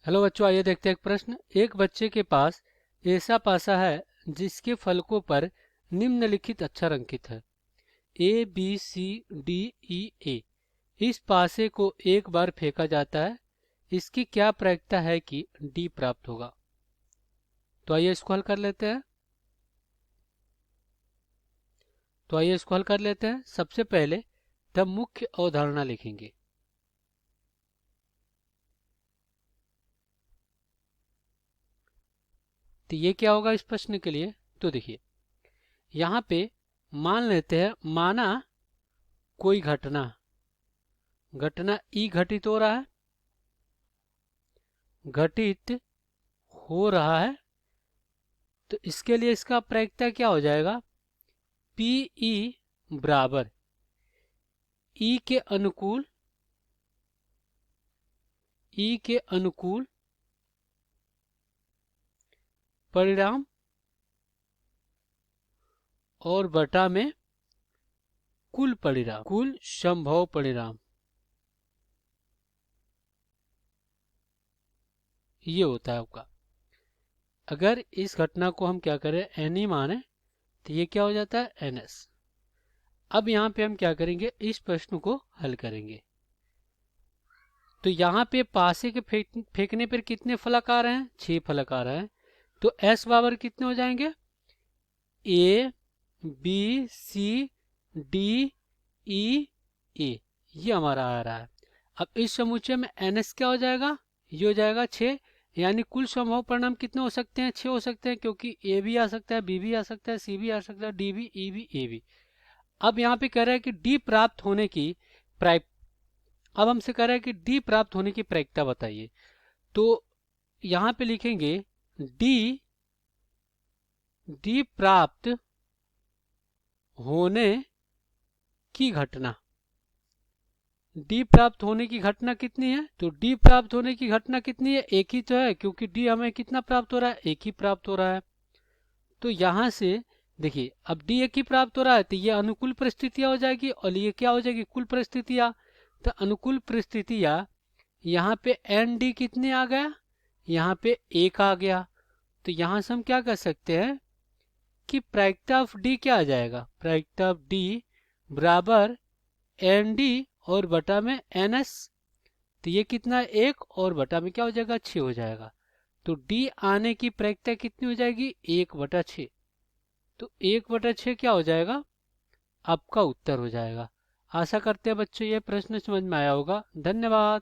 Hello बच्चों, आइए देखते हैं एक प्रश्न। एक बच्चे के पास ऐसा पासा है जिसके फलकों पर निम्नलिखित अक्षर अंकित है: A B C D E ए। इस पासे को एक बार फेंका जाता है, इसकी क्या प्रायिकता है कि डी प्राप्त होगा? तो आइए इसको हल कर लेते हैं। सबसे पहले हम मुख्य अवधारणा लिखेंगे। तो ये क्या होगा इस प्रश्न के लिए? तो देखिए, यहाँ पे मान लेते हैं, माना कोई घटना ई घटित हो रहा है, तो इसके लिए इसका प्रायिकता क्या हो जाएगा? पी ई बराबर ई के अनुकूल परिणाम और बटा में कुल संभव परिणाम, ये होता है आपका। अगर इस घटना को हम क्या करें, एन ई माने, तो ये क्या हो जाता है, एन एस। अब यहाँ पे हम क्या करेंगे, इस प्रश्न को हल करेंगे। तो यहाँ पे पासे के फेंकने पर कितने फलक आ रहे हैं? 6 फलक आ रहे हैं। तो एस बराबर कितने हो जाएंगे? A B C D E ए, ये हमारा आ रहा है। अब इस समुच्चय में एन एस क्या हो जाएगा? ये हो जाएगा 6। यानी कुल संभव परिणाम कितने हो सकते हैं? 6 हो सकते हैं, क्योंकि ए भी आ सकता है, बी भी आ सकता है, सी भी आ सकता है, डी भी, ई भी, ए भी। अब यहाँ पे कह रहा है कि डी प्राप्त होने की प्राय अब हमसे कह रहा है कि डी प्राप्त होने की प्रायिकता बताइए। तो यहाँ पे लिखेंगे डी प्राप्त होने की घटना। डी प्राप्त होने की घटना कितनी है? तो डी प्राप्त होने की घटना कितनी है? एक ही तो है, क्योंकि डी हमें कितना प्राप्त हो रहा है? एक ही प्राप्त हो रहा है। तो यहाँ से देखिए, अब डी एक ही प्राप्त हो रहा है, तो ये अनुकूल परिस्थितियां हो जाएगी और ये क्या हो जाएगी, कुल परिस्थितियां। तो अनुकूल परिस्थितियां, यहाँ पे एन डी कितने आ गया? यहाँ पे एक आ गया। तो यहाँ से हम क्या कर सकते हैं कि प्रायिकता ऑफ डी क्या आ जाएगा? प्रायिकता ऑफ डी बराबर एन डी और बटा में एन एस। तो ये कितना है? 1 और बटा में क्या हो जाएगा? 6 हो जाएगा। तो डी आने की प्रायिकता कितनी हो जाएगी? 1/6। तो 1/6 क्या हो जाएगा? आपका उत्तर हो जाएगा। आशा करते हैं बच्चों ये प्रश्न समझ में आया होगा। धन्यवाद।